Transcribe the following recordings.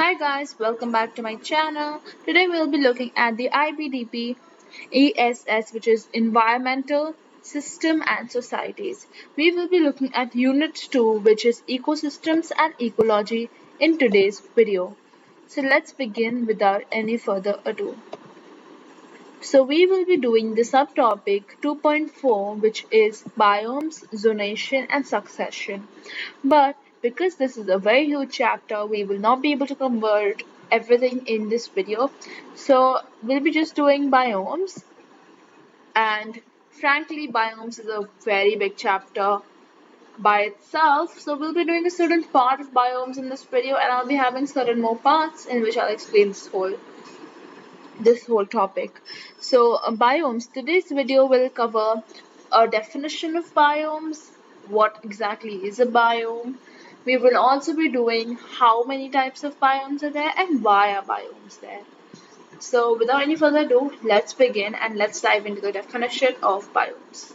Hi guys, welcome back to my channel. Today we'll be looking at the IBDP ESS, which is Environmental System and Societies. We will be looking at Unit 2, which is Ecosystems and Ecology in today's video. So let's begin without any further ado. So we will be doing the subtopic 2.4, which is biomes, zonation and succession. But because this is a very huge chapter, we will not be able to convert everything in this video. So we'll be just doing biomes, and frankly biomes is a very big chapter by itself. So we'll be doing a certain part of biomes in this video, and I'll be having certain more parts in which I'll explain this whole topic. So biomes, today's video will cover a definition of biomes, what exactly is a biome. We will also be doing how many types of biomes are there and why are biomes there. So without any further ado, let's begin and let's dive into the definition of biomes.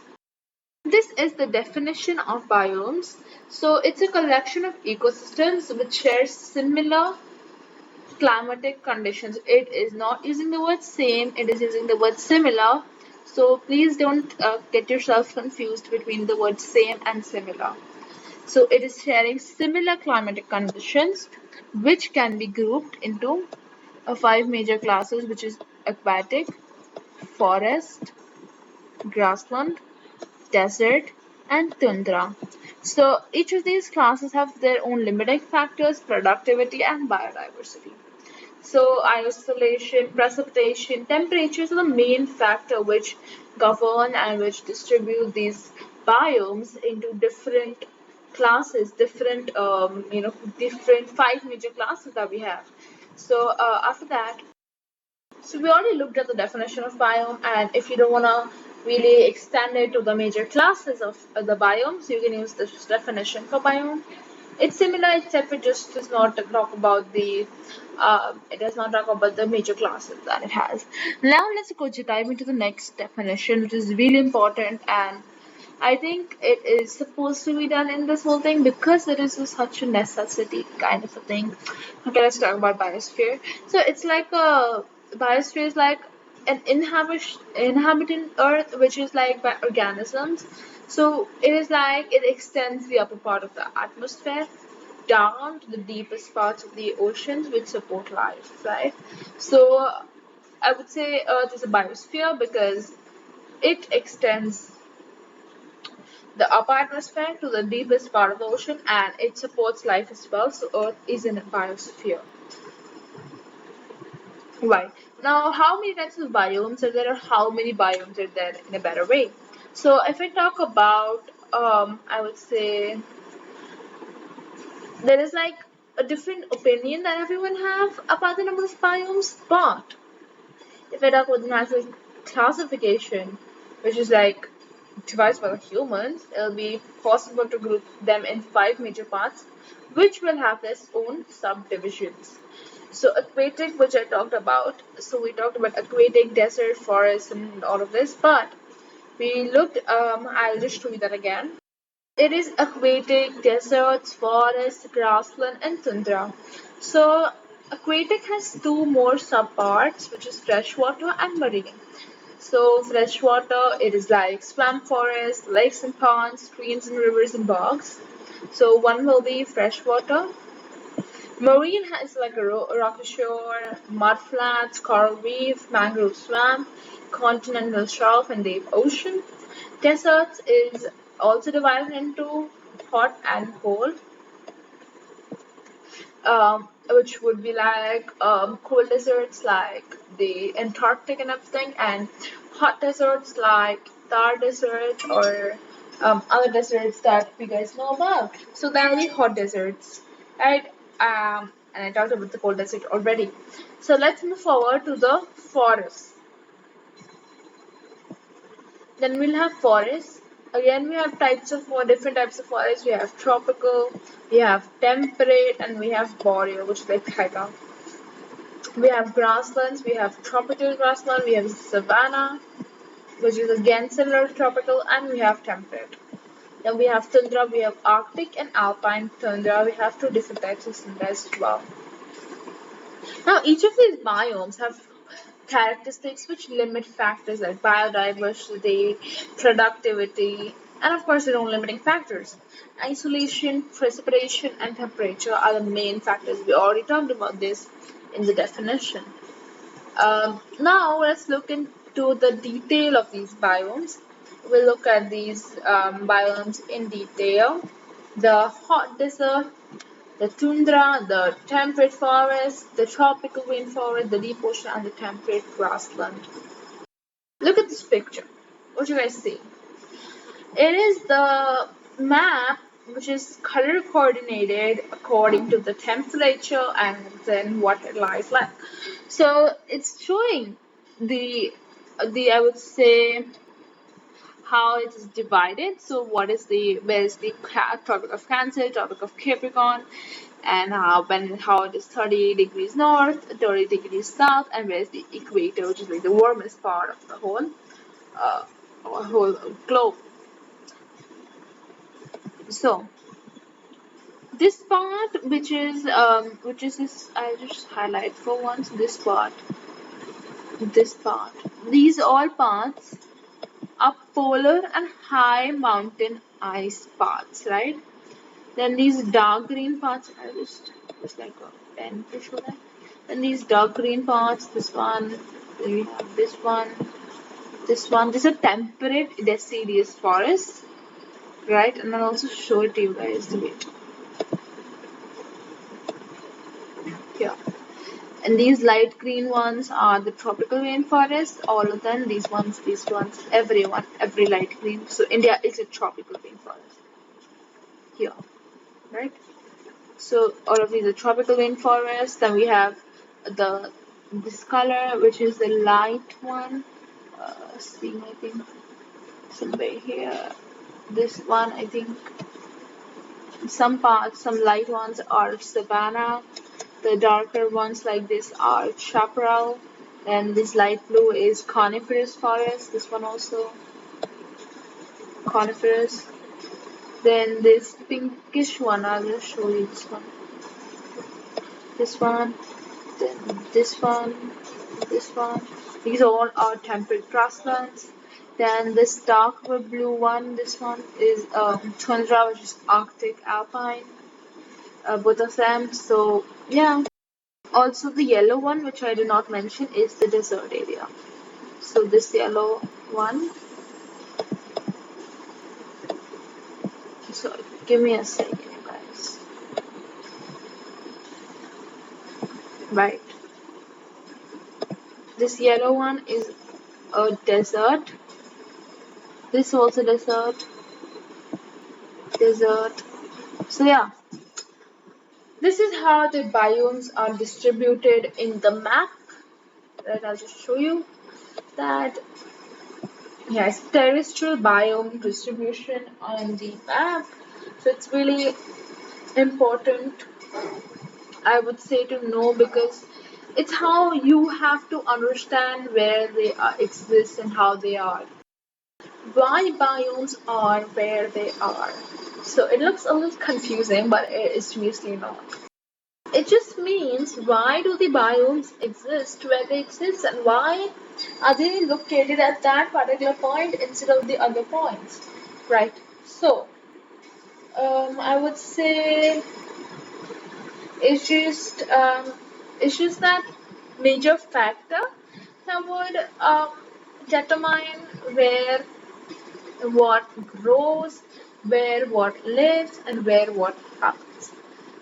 This is the definition of biomes. So it's a collection of ecosystems which share similar climatic conditions. It is not using the word same, it is using the word similar. So please don't get yourself confused between the word same and similar. So it is sharing similar climatic conditions which can be grouped into five major classes, which is aquatic, forest, grassland, desert, and tundra. So each of these classes have their own limiting factors, productivity, and biodiversity. So isolation, precipitation, temperatures are the main factor which govern and which distribute these biomes into different classes, different five major classes that we have. So after that, so we already looked at the definition of biome, and if you don't want to really extend it to the major classes of the biomes, you can use this definition for biome. It's similar, except it just does not talk about the major classes that it has. Now let's go to dive into the next definition, which is really important, and I think it is supposed to be done in this whole thing because it is such a necessity kind of a thing. Okay, let's talk about biosphere. So it's like a biosphere is like an inhabitant Earth, which is like by organisms. So it is like it extends the upper part of the atmosphere down to the deepest parts of the oceans, which support life, right? So I would say Earth is a biosphere because it extends the upper atmosphere to the deepest part of the ocean, and it supports life as well. So Earth is in a biosphere. Right. Now, how many types of biomes are there, or how many biomes are there in a better way? So if I talk about, I would say there is like a different opinion that everyone have about the number of biomes, but if I talk about the natural classification, which is like devised by the humans, it'll be possible to group them in five major parts, which will have their own subdivisions. So aquatic, which I talked about, so we talked about aquatic, desert, forest, and all of this, but we looked, I'll just show you that again. It is aquatic, deserts, forests, grassland, and tundra. So aquatic has two more subparts, which is freshwater and marine. So freshwater, it is like swamp forest, lakes and ponds, streams and rivers and bogs. So one will be freshwater. Marine has like a rocky shore, mud flats, coral reef, mangrove swamp, continental shelf, and deep ocean. Deserts is also divided into hot and cold, which would be like cold deserts like the Antarctic and everything, and hot deserts like Thar Desert or other deserts that you guys know about. So that are the hot deserts, right? And I talked about the cold desert already. So let's move forward to the forests. Then we'll have forests. Again, we have different types of forests. We have tropical, we have temperate, and we have boreal, which is like taiga. We have grasslands, we have tropical grassland, we have savanna, which is again similar to tropical, and we have temperate. Then we have tundra, we have arctic and alpine tundra. We have two different types of tundra as well. Now, each of these biomes have characteristics which limit factors like biodiversity, productivity, and of course their own limiting factors. Isolation, precipitation, and temperature are the main factors. We already talked about this in the definition. Now let's look into the detail of these biomes. We'll look at these biomes in detail. The hot desert, the tundra, the temperate forest, the tropical rainforest, the deep ocean, and the temperate grassland. Look at this picture. What do you guys see? It is the map which is color coordinated according to the temperature and then what it lies like. So it's showing the I would say how it is divided. So what is the where is the Tropic of Cancer, Tropic of Capricorn, and how it is 30 degrees north, 30 degrees south, and where is the equator, which is like the warmest part of the uh, whole globe. So this part, which is this, I'll just highlight for once this part. These all parts are polar and high mountain ice paths, right? Then these dark green parts, I just like a pen to show that. Then these dark green parts, this one, then we have this one, this one. These are temperate deciduous forests, right? And I'll also show it to you guys the way here. And these light green ones are the tropical rainforest. All of them, these ones, everyone, every light green. So India is a tropical rainforest here, right? So all of these are tropical rainforests. Then we have the this color, which is the light one. Seeing, I think somewhere here. This one, I think some parts, some light ones are savanna. The darker ones like this are chaparral. And this light blue is coniferous forest. This one also coniferous. Then this pinkish one, I'll just show you this one. This one, then this one. These all are temperate grasslands. Then this darker blue one, this one is tundra, which is Arctic alpine. Both of them. So yeah. Also the yellow one, which I did not mention, is the desert area. So this yellow one. So give me a second, you guys. Right. This yellow one is a desert. This also desert. So yeah, this is how the biomes are distributed in the map. Right, I'll just show you that. Yes, terrestrial biome distribution on the map. So it's really important, I would say, to know because it's how you have to understand where they exist and how they are. Why biomes are where they are. So it looks a little confusing, but it is seriously not. It just means why do the biomes exist where they exist and why are they located at that particular point instead of the other points, right? So, I would say it's just um, it's just that major factor that would determine where what grows, where what lives, and where what happens.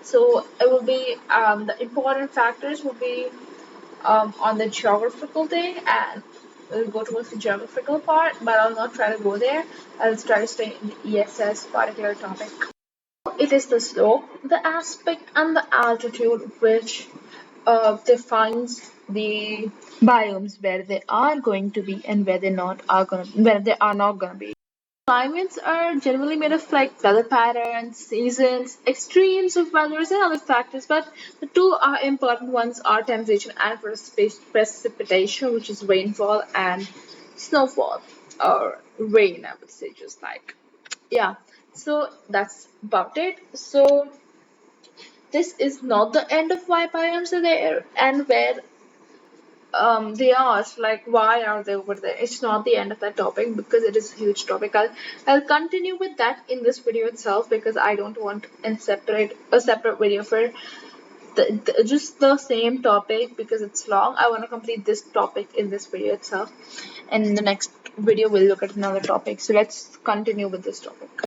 So it will be the important factors will be on the geographical thing, and we'll go towards the geographical part, but I'll not try to go there. I'll try to stay in the ESS particular topic. It is the slope, the aspect, and the altitude which defines the biomes where they are going to be and where they are not gonna be. Climates are generally made of like weather patterns, seasons, extremes of weathers, and other factors. But the two are important ones are temperature and precipitation, which is rainfall and snowfall or rain. I would say yeah. So that's about it. So this is not the end of why biomes are there and where they asked like why are they over there. It's not the end of that topic because it is a huge topic. I'll continue with that in this video itself because I don't want a separate video for just the same topic because it's long. I want to complete this topic in this video itself, and in the next video we'll look at another topic. So let's continue with this topic.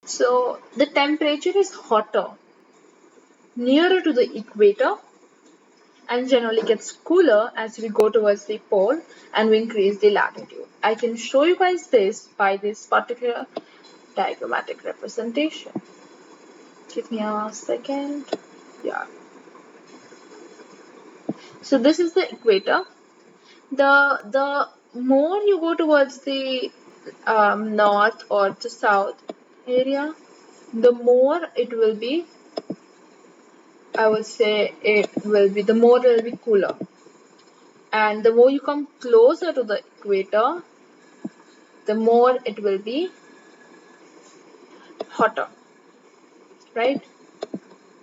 So the temperature is hotter nearer to the equator and generally gets cooler as we go towards the pole and we increase the latitude. I can show you guys this by this particular diagrammatic representation. Give me a second. Yeah. So this is the equator. The more you go towards the north or to south area, the more it will be, I would say the more it will be cooler. And the more you come closer to the equator, the more it will be hotter, right?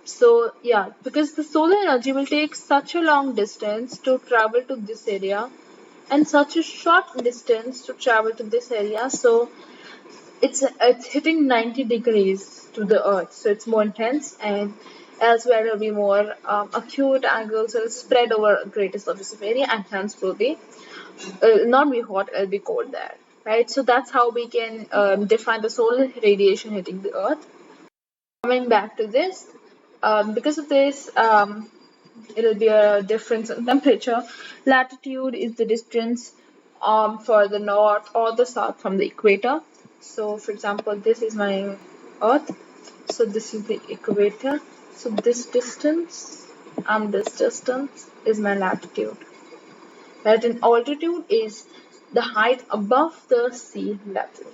So yeah, because the solar energy will take such a long distance to travel to this area and such a short distance to travel to this area, so it's hitting 90 degrees to the earth, so it's more intense, and elsewhere will be more acute angles will spread over a greater surface of area and hence will be not be hot, it'll be cold there, right? So that's how we can define the solar radiation hitting the earth. Coming back to this, because of this, it'll be a difference in temperature. Latitude is the distance for the north or the south from the equator. So, for example, this is my Earth. So this is the equator. So this distance and this distance is my latitude. Right, and altitude is the height above the sea level.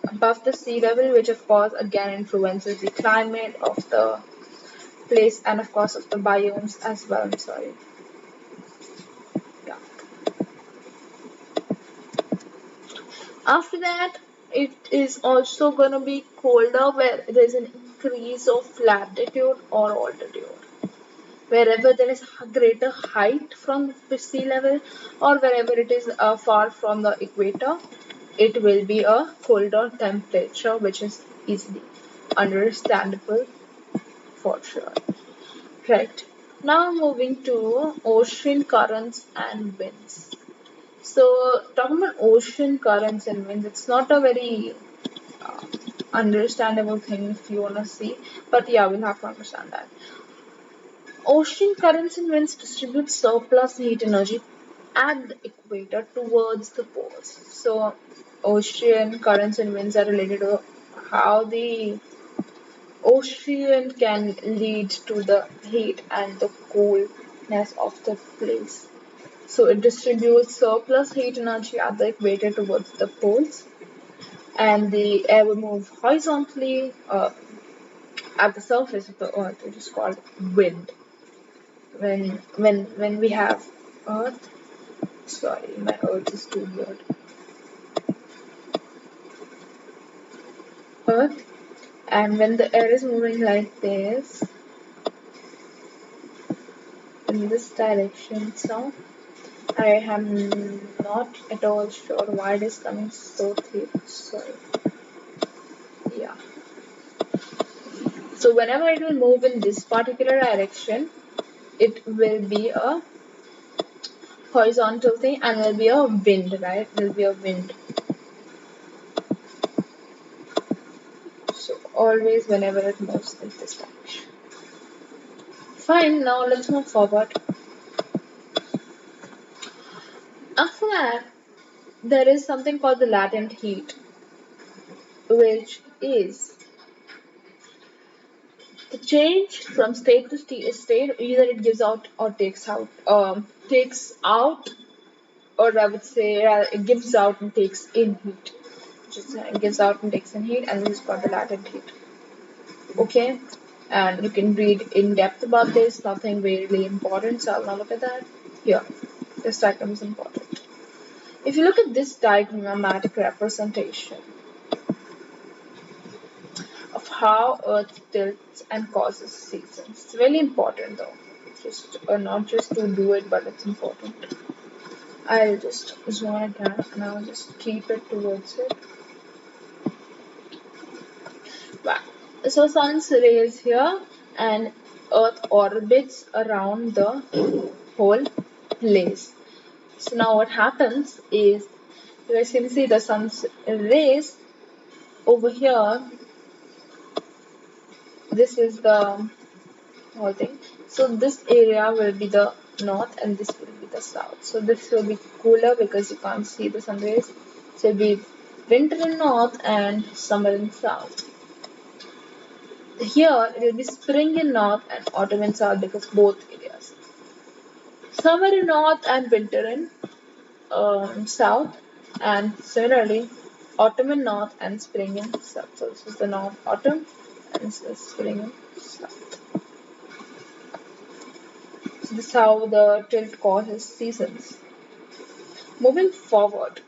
Above the sea level, which of course again influences the climate of the place and of course of the biomes as well. I'm sorry. Yeah. After that, it is also going to be colder where there is an increase of latitude or altitude. Wherever there is greater height from the sea level or wherever it is far from the equator, it will be a colder temperature, which is easily understandable for sure. Right. Now moving to ocean currents and winds. So talking about ocean currents and winds, it's not a very uh, understandable thing if you wanna see, but yeah, we'll have to understand that. Ocean currents and winds distribute surplus heat energy at the equator towards the poles. So ocean currents and winds are related to how the ocean can lead to the heat and the coolness of the place. So it distributes surplus heat energy at the equator towards the poles, and the air will move horizontally at the surface of the earth, which is called wind. When we have earth, sorry, my earth is too weird. Earth, and when the air is moving like this in this direction, so I am not at all sure why it is coming so thick. Sorry. Yeah. So whenever it will move in this particular direction, it will be a horizontal thing and will be a wind, right? Will be a wind. So always whenever it moves in this direction. Fine, now let's move forward. After that, there is something called the latent heat, which is the change from state to state. Either it gives out or takes out. Takes out, or I would say it gives out and takes in heat. Just it gives out and takes in heat, and this is called the latent heat. Okay, and you can read in depth about this. Nothing really important, so I'll not look at that. Here, this diagram is important. If you look at this diagrammatic representation of how Earth tilts and causes seasons. It's really important though. Just not just to do it, but it's important. I'll just zoom again and I'll just keep it towards it. Wow. So sun's rays here and Earth orbits around the whole place. So now what happens is you guys can see the sun's rays over here. This is the whole thing. So this area will be the north and this will be the south. So this will be cooler because you can't see the sun rays. So it'll be winter in north and summer in south. Here it will be spring in north and autumn in south because both areas. Summer in north and winter in south, and similarly autumn in north and spring in south. So this is the north autumn and this is spring in south. So this is how the tilt causes seasons. Moving forward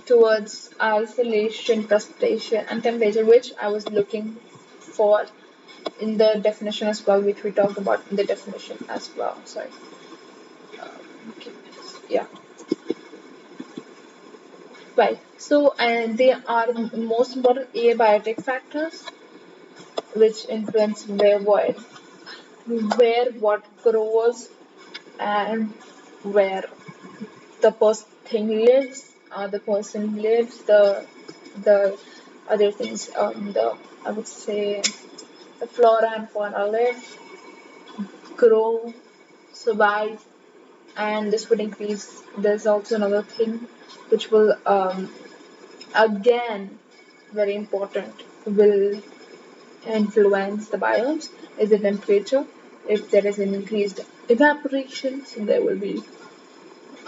towards isolation, precipitation, and temperature, which I was looking for in the definition as well, which we talked about in the definition as well. Sorry. Okay. Yeah. Right. So, and they are most important abiotic factors which influence where what grows and where the thing lives, the person lives, the other things, the I would say the flora and fauna live, grow, survive, and this would increase. There's also another thing which will again very important will influence the biomes is the temperature. If there is an increased evaporation, so there will be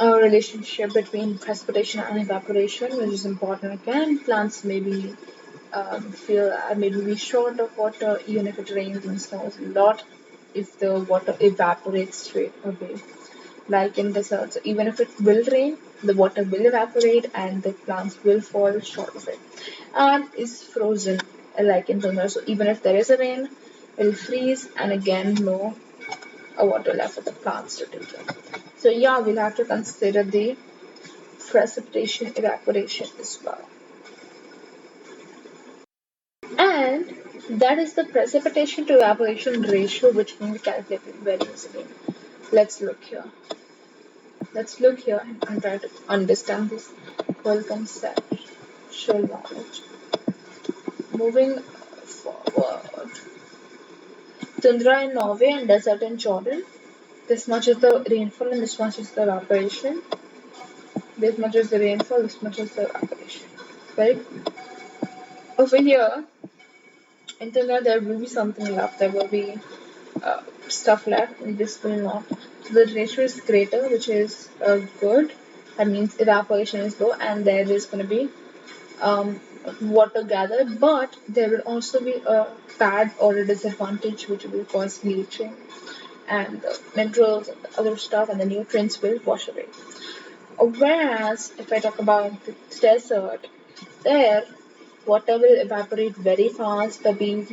a relationship between precipitation and evaporation, which is important again. Plants maybe feel maybe be short of water even if it rains and snows a lot if the water evaporates straight away. Like in deserts, even if it will rain, the water will evaporate and the plants will fall short of it. And is frozen like in summer. So even if there is a rain, it will freeze and again no water left for the plants to take care. So yeah, we'll have to consider the precipitation evaporation as well. And that is the precipitation to evaporation ratio which can be calculated very easily. Let's look here. Let's look here and try to understand this whole conceptual knowledge. Moving forward. Tundra in Norway and desert in Jordan. This much is the rainfall and this much is the evaporation. This much is the rainfall, this much is the evaporation. Right? Over here, in Tundra there will be something left. There will be stuff left and this will not. So the ratio is greater, which is good. That means evaporation is low and there is going to be water gathered, but there will also be a bad or a disadvantage which will cause bleaching and the minerals and the other stuff and the nutrients will wash away. Whereas if I talk about the desert, there water will evaporate very fast, the being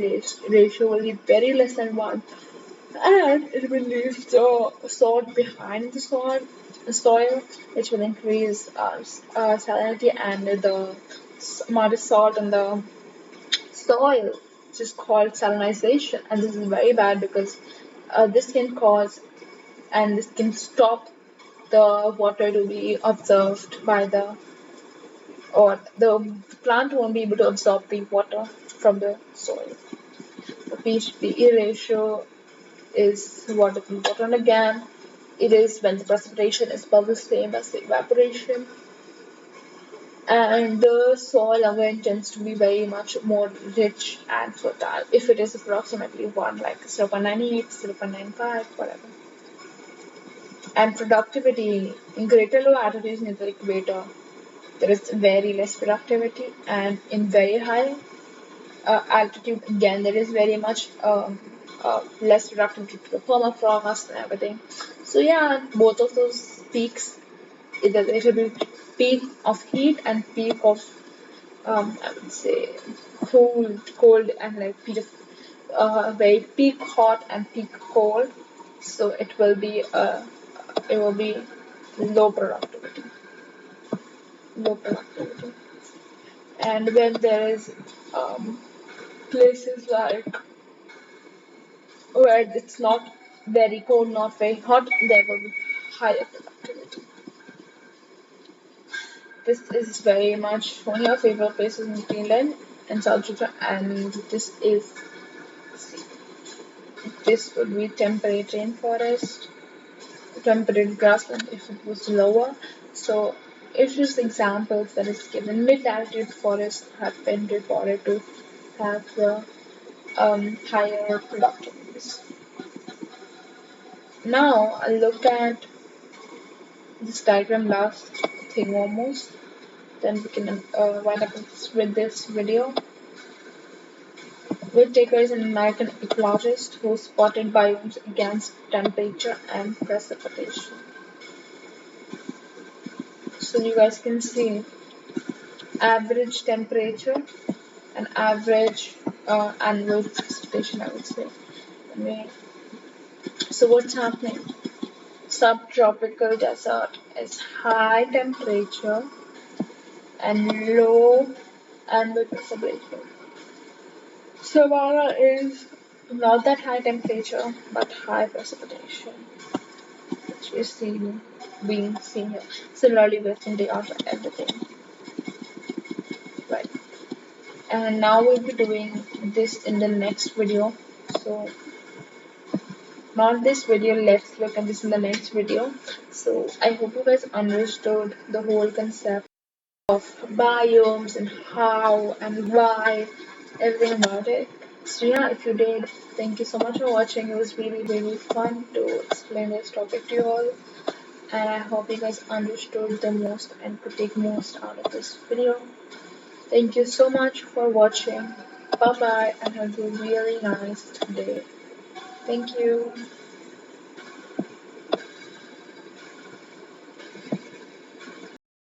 ratio will be very less than 1 and it will leave the salt behind soil, which will increase salinity and the amount of salt in the soil, which is called salinization. And this is very bad because this can cause and this can stop the water to be absorbed by or the plant won't be able to absorb the water from the soil. The pH-PE ratio is water from water. And again, it is when the precipitation is about the same as the evaporation. And the soil again tends to be very much more rich and fertile if it is approximately 1, like 0.98, 0.95, whatever. And productivity in greater low altitudes near the equator, there is very less productivity, and in very high altitude, again, there is very much less productivity to the permafrost and everything. So yeah, both of those peaks, it will be peak of heat and peak of I would say cold and like very peak hot and peak cold. So it will be low productivity, low productivity. And when there is places like where it's not very cold, not very hot, there will be higher productivity. This is very much one of your favorite places in Greenland and South Africa, and this would be temperate rainforest, temperate grassland if it was lower. So it's just examples that is given. Mid-latitude forests have been reported to have the higher productivities. Now I'll look at this diagram last thing almost. Then we can wind up with this video. Whittaker is an American ecologist who spotted biomes against temperature and precipitation. So you guys can see average temperature and average annual precipitation, I would say. So what's happening? Subtropical desert is high temperature and low annual precipitation. Savannah is not that high temperature but high precipitation, which is being seen here. Similarly with India, everything. Right. And now we'll be doing this in the next video. So not this video, let's look at this in the next video. So I hope you guys understood the whole concept of biomes and how and why, everything about it. So yeah, if you did, thank you so much for watching. It was really, really fun to explain this topic to you all. And I hope you guys understood the most and could take most out of this video. Thank you so much for watching. Bye bye and have a really nice day. Thank you.